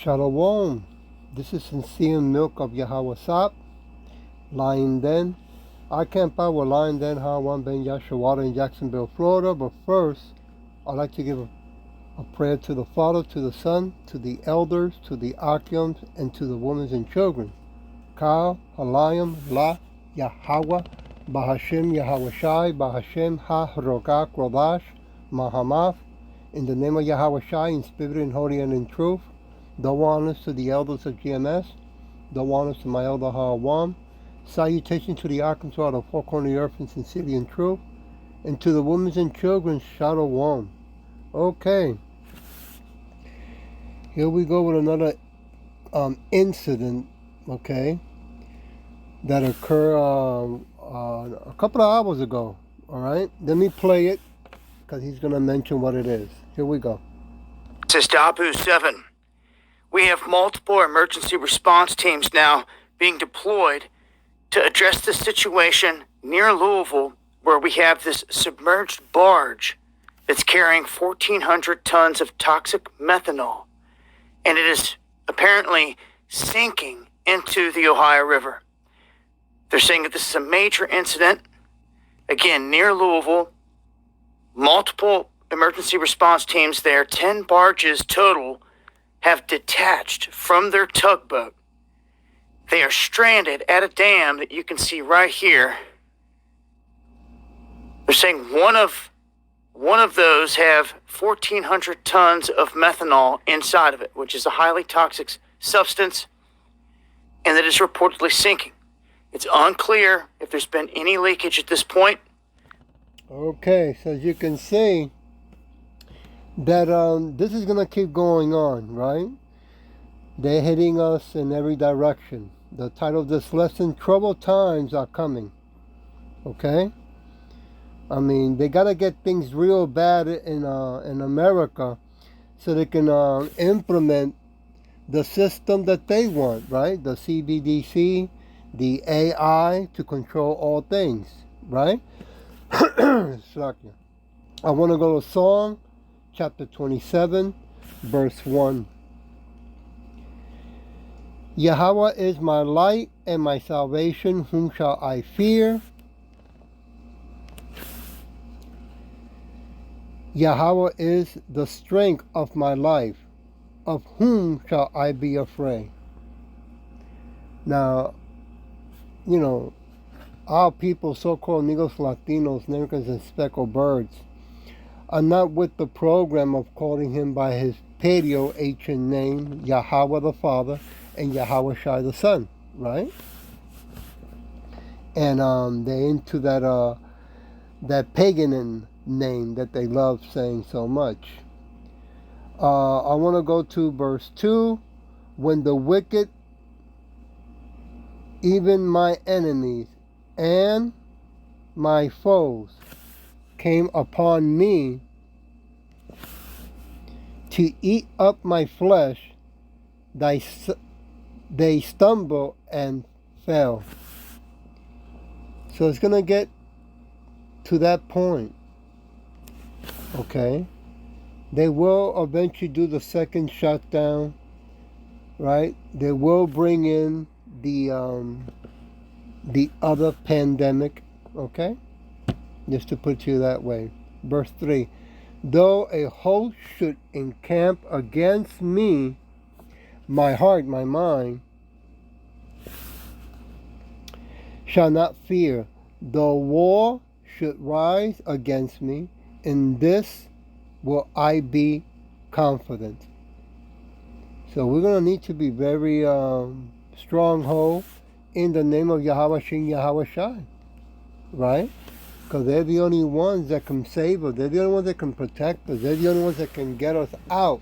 Shalom. This is Sincere Milk of Yahweh Sap, Lion Den. I camp out with Lion Den Hawan Ben Yashawada in Jacksonville, Florida. But first, I'd like to give a prayer to the Father, to the Son, to the elders, to the Akim, and to the women and children. Kal, Halayim, La, Yahweh, Bahashem Yahweh Shai, Bahashem Ha Rogak Rodash, Mahamaf, in the name of Yahweh Shai, in spirit and holy and in truth. Double honors to the elders of GMS. Double honors to my elder Hawam. Salutation to the Arkansas of the four corners of the earth in sincerity and truth. And to the women and children, Shalom. Okay. Here we go with another incident, okay, that occurred a couple of hours ago. All right. Let me play it because he's going to mention what it is. Here we go. This is Dabu 7. We have multiple emergency response teams now being deployed to address the situation near Louisville, where we have this submerged barge that's carrying 1,400 tons of toxic methanol, and it is apparently sinking into the Ohio River. They're saying that this is a major incident, again, near Louisville, multiple emergency response teams there, 10 barges total, have detached from their tugboat. They are stranded at a dam that you can see right here. They're saying one of those have 1,400 tons of methanol inside of it, which is a highly toxic substance, and that is reportedly sinking. It's unclear if there's been any leakage at this point. Okay, so as you can see, that this is going to keep going on, right? They're hitting us in every direction. The title of this lesson, Troubled Times Are Coming. Okay? I mean, they got to get things real bad in America so they can implement the system that they want, right? The CBDC, the AI to control all things, right? I want to go to Psalm chapter 27, verse 1. Yahweh is my light and my salvation, whom shall I fear? Yahweh is the strength of my life, of whom shall I be afraid? Now, you know, our people, so-called Negros, Latinos, Americans, and speckled birds, are not with the program of calling him by his paleo-ancient name, Yahweh the Father, and Yahweh Shai the Son, right? And they're into that pagan name that they love saying so much. I want to go to verse 2. When the wicked, even my enemies and my foes, came upon me to eat up my flesh, they stumble and fell. So it's going to get to that point. Okay? They will eventually do the second shutdown, right? They will bring in the other pandemic, okay? Just to put you that way. Verse 3. Though a host should encamp against me, my heart, my mind, shall not fear. Though war should rise against me, in this will I be confident. So we're going to need to be very stronghold in the name of Yahweh Shin Yahweh Shai, right? Because they're the only ones that can save us. They're the only ones that can protect us. They're the only ones that can get us out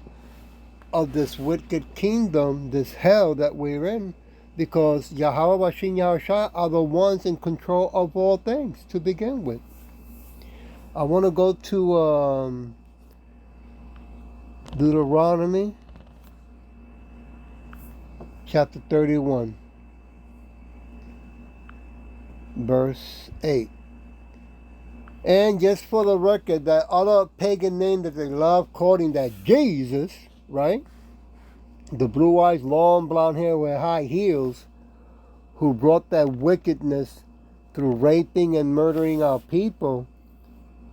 of this wicked kingdom, this hell that we're in. Because Yahweh Shin Yahweh Shai are the ones in control of all things to begin with. I want to go to Deuteronomy chapter 31, verse 8. And just for the record, that other pagan name that they love calling that Jesus, right? the blue eyes, long blonde hair with high heels, who brought that wickedness through raping and murdering our people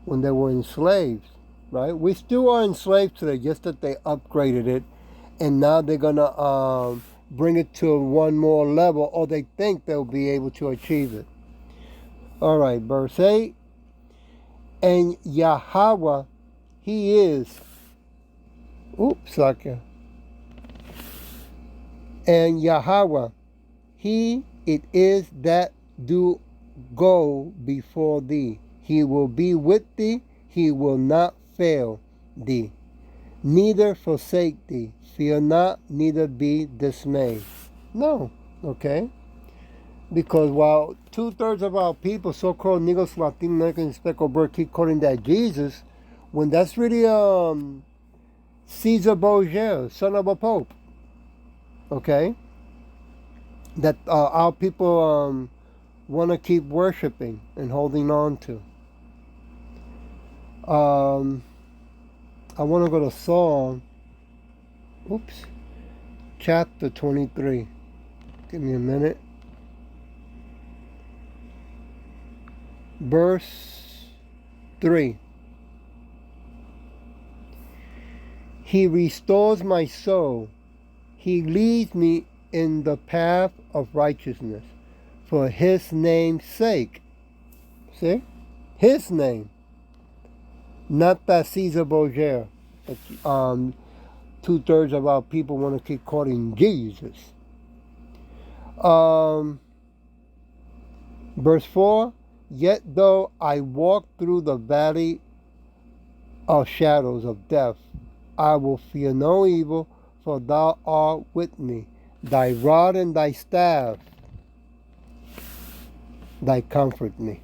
when they were enslaved, right? We still are enslaved today, just that they upgraded it, and now they're gonna bring it to one more level, or they think they'll be able to achieve it. All right, verse 8. And Yahweh, He is. Oops, sucker. And Yahweh, He it is that do go before thee. He will be with thee. He will not fail thee, neither forsake thee. Fear not, neither be dismayed. No, okay? Because while 2/3 of our people, so-called Negros, Latino Americans, speckled bird, keep calling that Jesus, when that's really Caesar Borgia, son of a pope, okay? That our people want to keep worshiping and holding on to. I want to go to Psalm, chapter 23. Give me a minute. Verse 3. He restores my soul. He leads me in the path of righteousness for His name's sake. See? His name. Not that Caesar Borgia. 2/3 of our people want to keep calling Jesus. Verse 4. Yet though I walk through the valley of shadows of death, I will fear no evil, for thou art with me. Thy rod and thy staff, thy comfort me.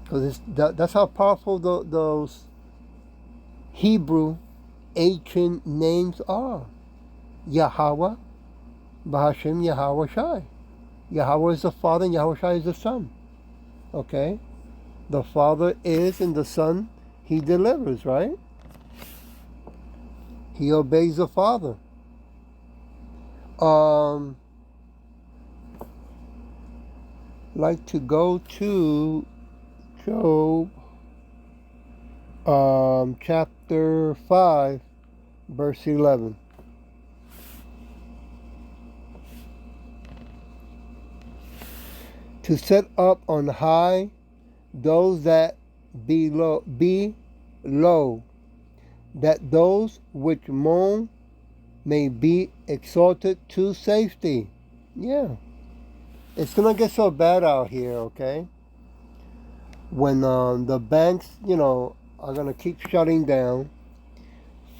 Because that's how powerful those Hebrew ancient names are. Yahweh, Bahashem, Yahweh Shai. Yahweh is the Father and Yahweh Shai is the Son. Okay? The Father is and the Son, He delivers, right? He obeys the Father. Like to go to Job, chapter 5, verse 11. To set up on high those that be low, that those which mourn may be exalted to safety. Yeah. It's going to get so bad out here, okay? When the banks, are going to keep shutting down.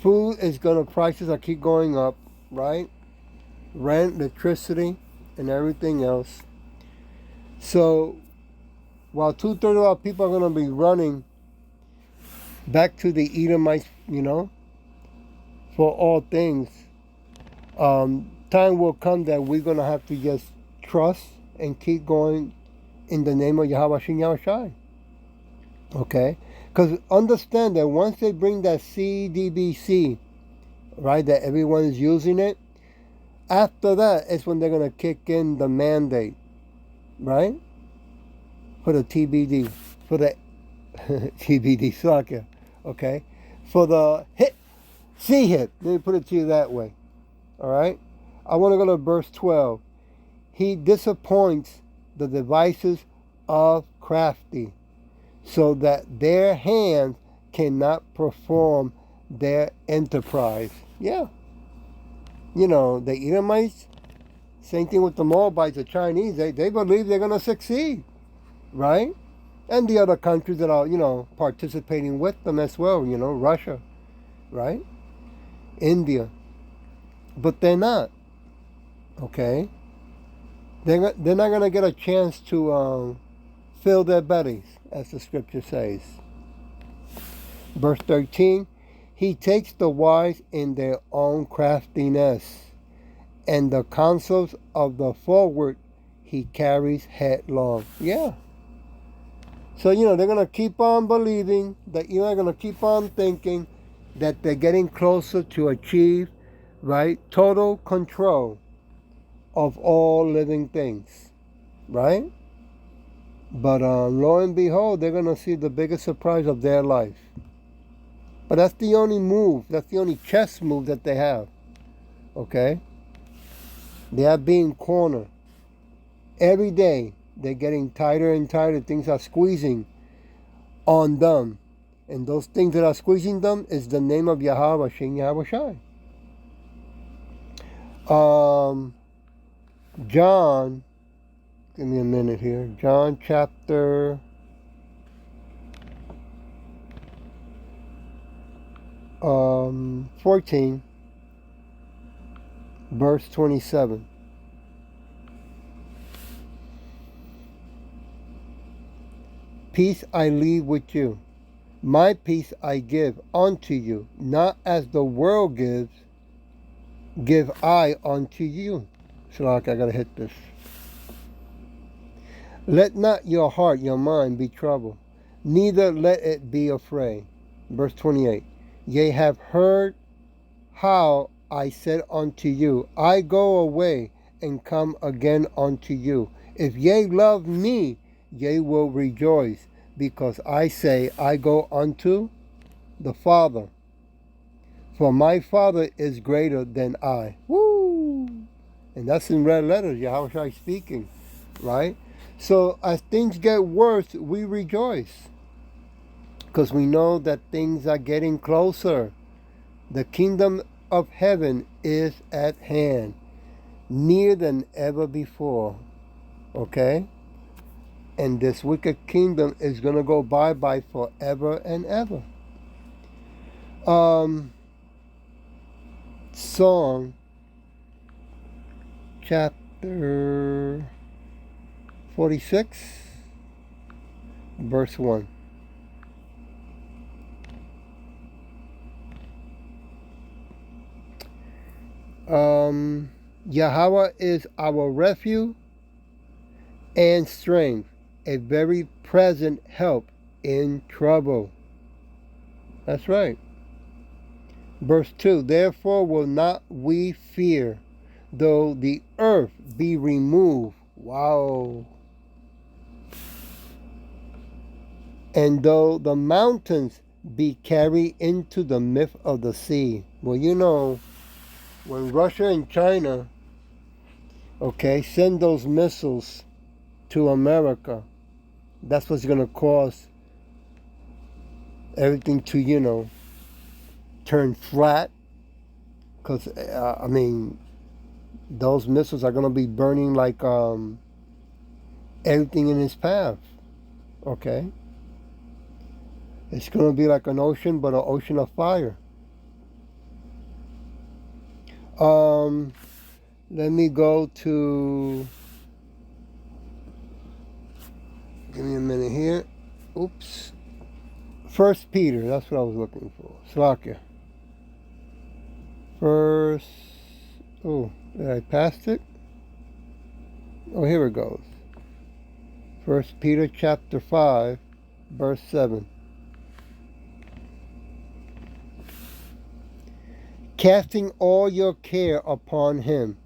Food is prices are keep going up, right? Rent, electricity, and everything else. So, while 2/3 of our people are going to be running back to the Edomites, for all things, time will come that we're going to have to just trust and keep going in the name of Yahweh Shem Yahweh Shai. Okay? Because understand that once they bring that CDBC, right, that everyone is using it, after that is when they're going to kick in the mandate, right? For the TBD, for the TBD soccer, okay? For the CHIP, let me put it to you that way, all right? I want to go to verse 12. He disappoints the devices of crafty, so that their hands cannot perform their enterprise. Yeah. The Edomites, same thing with the Moabites, the Chinese, they believe they're going to succeed, right? And the other countries that are, participating with them as well, Russia, right? India. But they're not, okay? They're not going to get a chance to fill their bellies, as the scripture says. Verse 13, He takes the wise in their own craftiness, and the counsels of the forward He carries headlong. Yeah. So, they're going to keep on believing, that they're going to keep on thinking that they're getting closer to achieve right? Total control of all living things, right? But lo and behold, they're going to see the biggest surprise of their life. But that's the only move, that's the only chess move that they have, okay? They are being cornered. Every day, they're getting tighter and tighter. Things are squeezing on them. And those things that are squeezing them is the name of Yahweh, Shem Yahweh Shai. John, give me a minute here. John chapter 14, verse 27. Peace I leave with you. My peace I give unto you. Not as the world gives, give I unto you. Shalak, I gotta hit this. Let not your heart, your mind be troubled, neither let it be afraid. Verse 28. Ye have heard how I said unto you, I go away and come again unto you. If ye love me, ye will rejoice, because I say, I go unto the Father. For my Father is greater than I. Woo! And that's in red letters, Yahweh Shai speaking, right? So as things get worse, we rejoice, because we know that things are getting closer. The kingdom of heaven is at hand, nearer than ever before, okay? And this wicked kingdom is going to go bye-bye forever and ever. Song chapter 46, verse 1. Yahweh is our refuge and strength, a very present help in trouble. That's right. Verse 2, therefore will not we fear, though the earth be removed. Wow. And though the mountains be carried into the midst of the sea. Well, you know, when Russia and China, okay, send those missiles to America, that's what's going to cause everything to, you know, turn flat. Because, I mean, those missiles are going to be burning like everything in its path, okay? It's going to be like an ocean, but an ocean of fire. Let me go to, give me a minute here. Oops. 1 Peter, that's what I was looking for. Slakia. Did I pass it? Oh, here it goes. 1 Peter chapter 5, verse 7. Casting all your care upon him,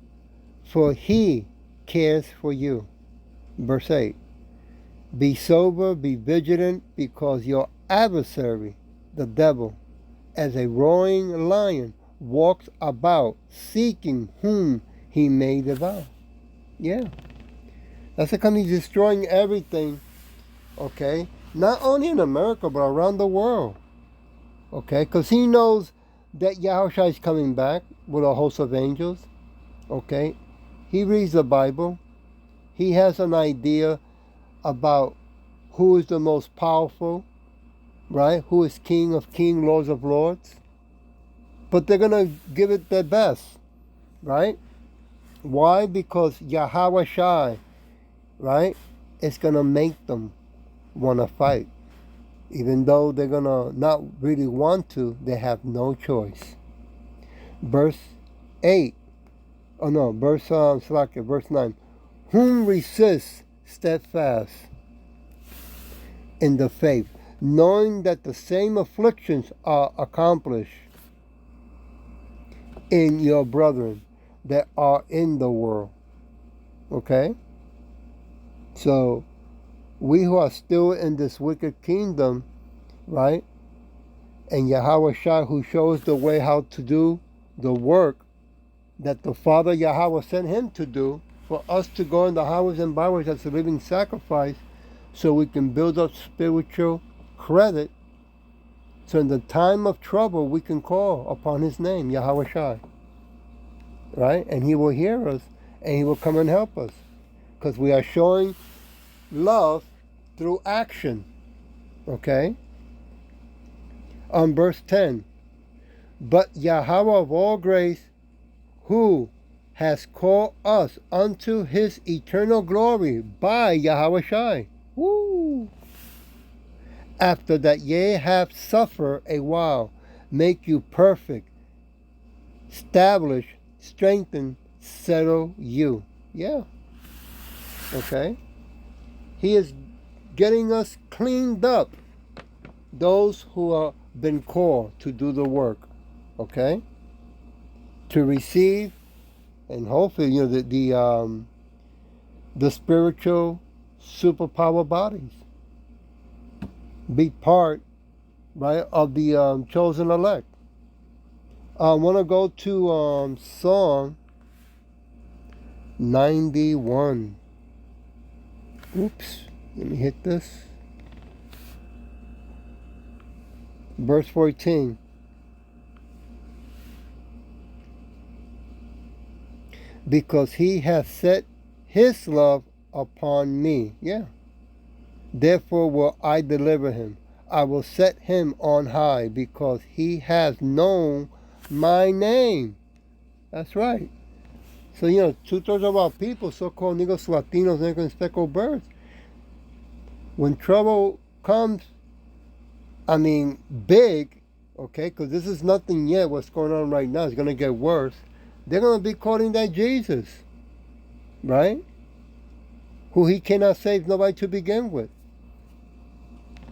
for he cares for you. Verse 8. Be sober, be vigilant, because your adversary, the devil, as a roaring lion, walks about seeking whom he may devour. Yeah. That's because he's destroying everything, okay? Not only in America, but around the world, okay? Because he knows that Yahushua is coming back with a host of angels, okay? He reads the Bible. He has an idea about who is the most powerful, right? Who is King of Kings, Lords of Lords. But they're going to give it their best, right? Why? Because Yahweh Shai, right, is going to make them want to fight. Even though they're going to not really want to, they have no choice. Verse 8. Oh no, verse 9. Whom resist steadfast in the faith, knowing that the same afflictions are accomplished in your brethren that are in the world. Okay? So, we who are still in this wicked kingdom, right? And Yahweh Shai, who shows the way how to do the work that the Father Yahweh sent him to do, for us to go in the highways and byways as a living sacrifice, so we can build up spiritual credit. So in the time of trouble, we can call upon his name, Yahweh Shai. Right? And he will hear us, and he will come and help us. Because we are showing love through action. Okay? On verse 10. But Yahweh of all grace, who has called us unto his eternal glory by Yahweh Shai. Woo! After that ye have suffered a while, make you perfect, establish, strengthen, settle you. Yeah. Okay. He is getting us cleaned up. Those who are been called to do the work. Okay. To receive, and hopefully, the spiritual superpower bodies. Be part, right, of the chosen elect. I want to go to Psalm 91. Oops, let me hit this. Verse 14. Because he hath set his love upon me. Yeah. Therefore will I deliver him. I will set him on high, because he has known my name. That's right. So, 2/3 of our people, so-called Negros, Latinos, Negros, and speckled birds, when trouble comes, big, okay, because this is nothing yet, what's going on right now, it's going to get worse. They're going to be calling that Jesus, right? Who he cannot save nobody to begin with.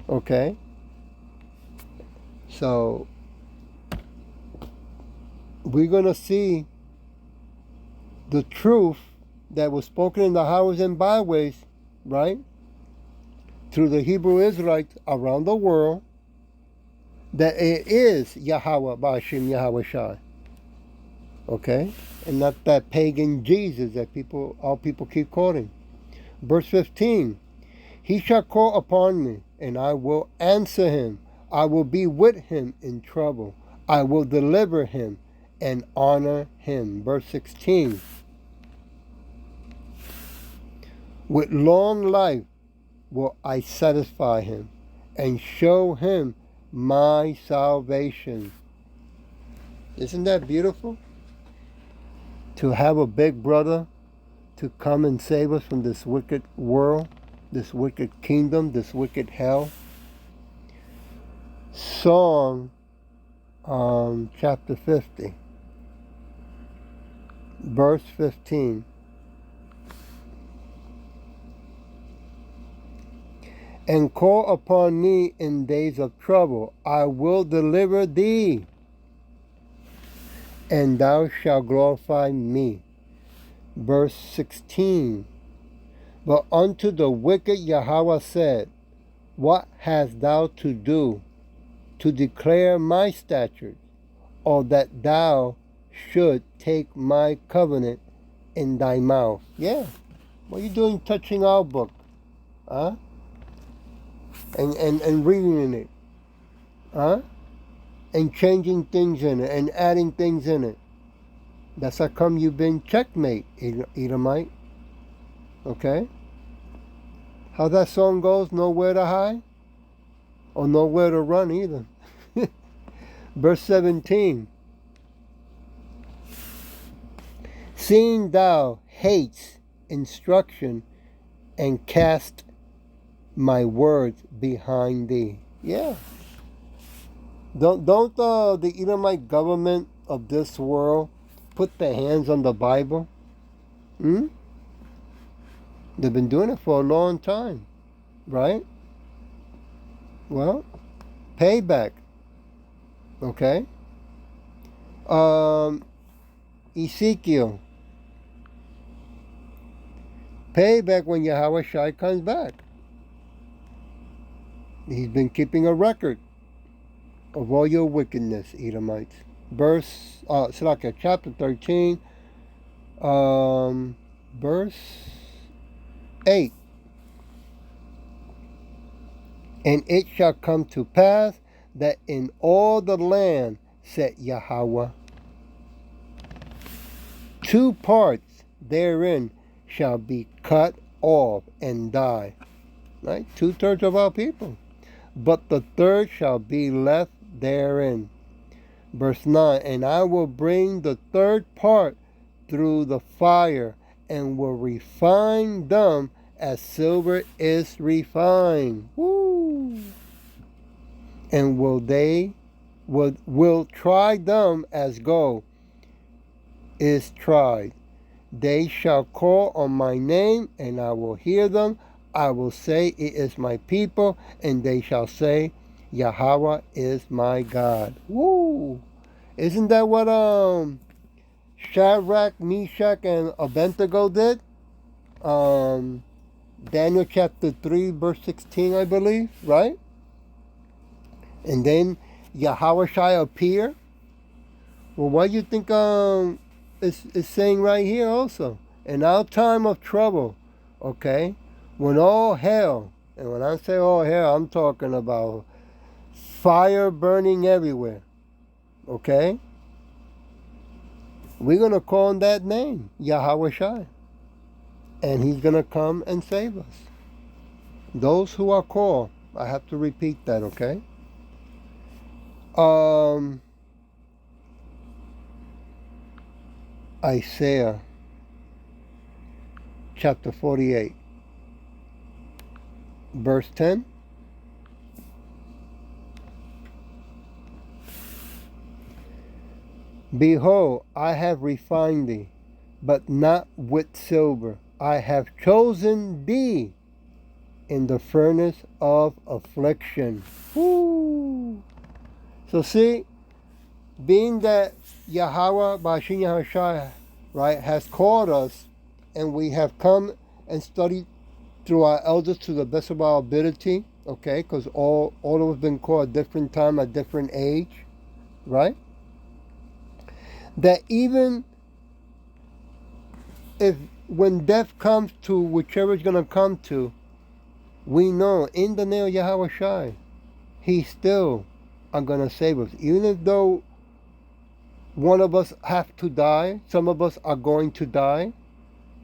Okay? So, we're going to see the truth that was spoken in the highways and byways, right? Through the Hebrew Israelites around the world, that it is Yahweh Ba'ashim Yahweh Shai. Okay? And not that pagan Jesus that all people keep quoting. Verse 15. He shall call upon me, and I will answer him. I will be with him in trouble. I will deliver him and honor him. Verse 16. With long life will I satisfy him and show him my salvation. Isn't that beautiful? To have a big brother to come and save us from this wicked world, this wicked kingdom, this wicked hell. Psalm chapter 50, verse 15. And call upon me in days of trouble. I will deliver thee, and thou shalt glorify me. Verse 16. But unto the wicked Yahweh said, what hast thou to do to declare my statutes, or that thou should take my covenant in thy mouth? Yeah. What are you doing touching our book? Huh? And reading in it. Huh? And changing things in it and adding things in it. That's how come you've been checkmate, Edomite. Okay? How that song goes, nowhere to hide or nowhere to run either. Verse 17. Seeing thou hates instruction and cast my words behind thee. Yeah. Don't the Edomite government of this world put their hands on the Bible? They've been doing it for a long time, right? Well, payback. Okay. Ezekiel. Pay back when Yahweh Shai comes back. He's been keeping a record of all your wickedness, Edomites. Salakia, chapter 13, verse 8. And it shall come to pass that in all the land, said Yahweh, 2 parts therein shall be cut off and die. Right? 2/3 of our people. But the third shall be left therein. Verse 9, and I will bring the third part through the fire, and will refine them as silver is refined. Woo! And will try them as gold is tried. They shall call on my name, and I will hear them. I will say, it is my people, and they shall say, Yahweh is my God. Woo! Isn't that what Shadrach, Meshach, and Abednego did? Daniel chapter 3, verse 16, I believe, right? And then Yahweh Shai appear. Well, what do you think it's saying right here also? In our time of trouble, okay, when all hell, and when I say all hell, I'm talking about fire burning everywhere, okay? We're going to call on that name, Yahweh Shai. And he's going to come and save us. Those who are called, I have to repeat that, okay? Isaiah chapter 48, verse 10. Behold, I have refined thee, but not with silver. I have chosen thee in the furnace of affliction. Woo! So see, being that Yahweh, Ba'ashin Yahushua, right, has called us, and we have come and studied through our elders to the best of our ability, okay, because all of us been called at different time, at different age, right? That even if when death comes to whichever is going to come to, we know in the name of Yahweh Shai, He still are going to save us. Even if though one of us have to die, some of us are going to die,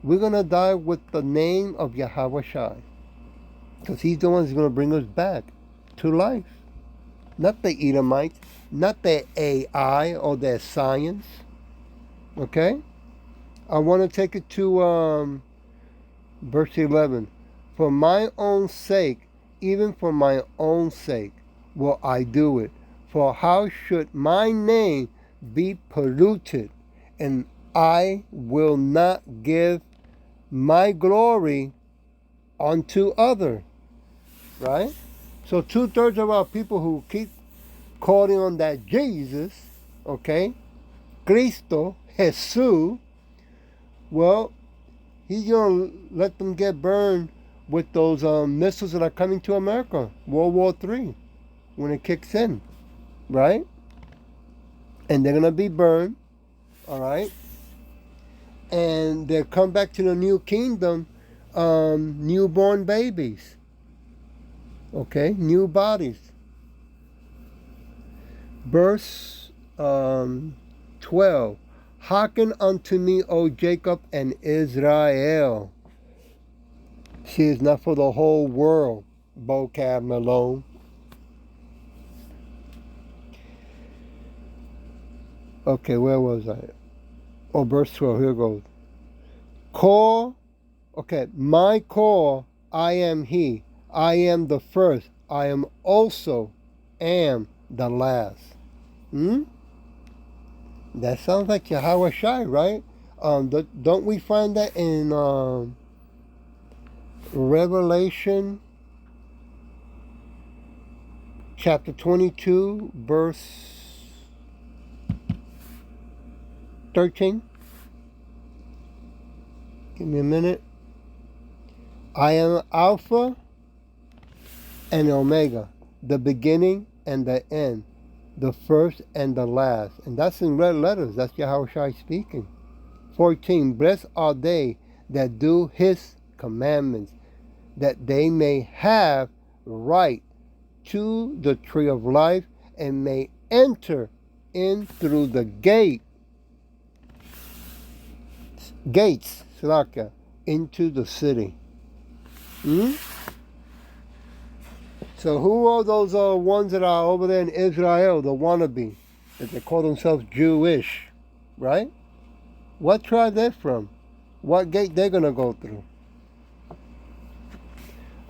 we're going to die with the name of Yahweh Shai. Because He's the one who's going to bring us back to life. Not the Edomites, not their AI or their science. Okay? I want to take it to verse 11. For my own sake, even for my own sake, will I do it. For how should my name be polluted? And I will not give my glory unto other. Right? So 2/3 of our people who keep calling on that Jesus, okay, Cristo, Jesus, well, He's going to let them get burned with those missiles that are coming to America, World War III, when it kicks in, right? And they're going to be burned, all right? And they'll come back to the new kingdom, newborn babies, okay? New bodies. Verse 12. Hearken unto me, O Jacob and Israel. She is not for the whole world, vocab Malone. Okay, where was I? Oh, verse 12, here goes. Call, okay, my call, I am He. I am the first. I am also am the last. That sounds like Yahweh Shai, right? Don't we find that in Revelation chapter 22, verse 13? Give me a minute. I am Alpha and Omega, the beginning and the end, the first and the last. And that's in red letters. That's Yahushua speaking. 14. Blessed are they that do his commandments, that they may have right to the tree of life and may enter in through the gates, Slakia, into the city. So who are those ones that are over there in Israel, the wannabe, that they call themselves Jewish, right? What tribe they're from? What gate they're going to go through?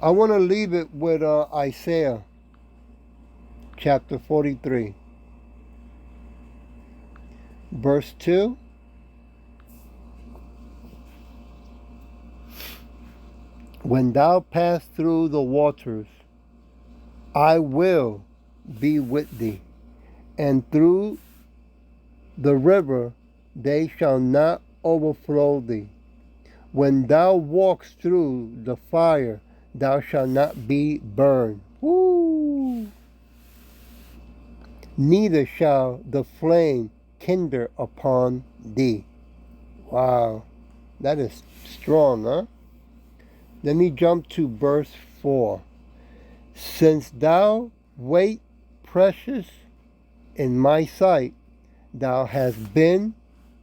I want to leave it with Isaiah chapter 43, verse 2. When thou pass through the waters, I will be with thee, and through the river they shall not overflow thee. When thou walkest through the fire, thou shalt not be burned. Woo! Neither shall the flame kindle upon thee. Wow, that is strong, huh? Let me jump to verse 4. Since thou wait precious in my sight, thou hast been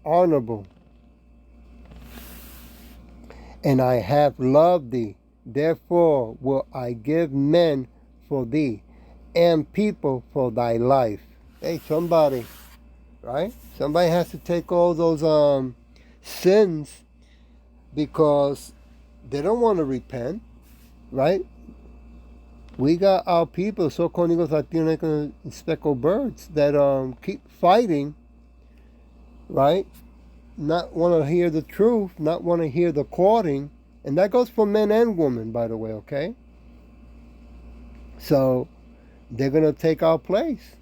honorable, and I have loved thee. Therefore will I give men for thee, and people for thy life. Hey, somebody, right? Somebody has to take all those sins because they don't want to repent, right? We got our people, so-called Negros, Latinos, and speckled birds that keep fighting, right? Not want to hear the truth, not want to hear the courting, and that goes for men and women, by the way, okay? So they're going to take our place,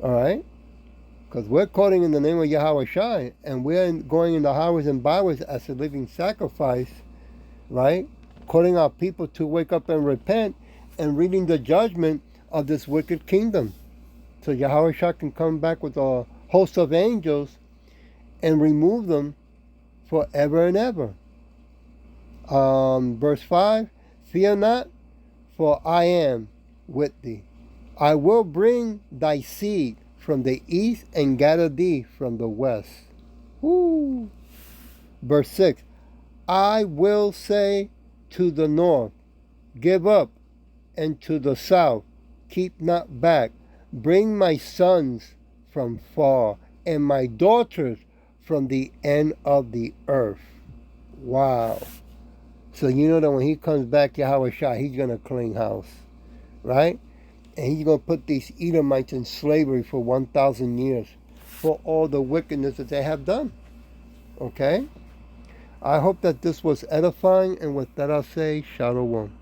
all right? Because we're courting in the name of Yahweh Shai, and we're going in the highways and byways as a living sacrifice, right? Calling our people to wake up and repent and reading the judgment of this wicked kingdom. So Yahweh Shah can come back with a host of angels and remove them forever and ever. Verse 5, fear not, for I am with thee. I will bring thy seed from the east and gather thee from the west. Woo. Verse 6, I will say to the north, give up, and to the south, keep not back. Bring my sons from far, and my daughters from the end of the earth. Wow. So you know that when he comes back, Yahweh Shah, he's going to clean house, right? And he's going to put these Edomites in slavery for 1,000 years for all the wickedness that they have done. Okay? I hope that this was edifying, and with that I'll say, Shalom.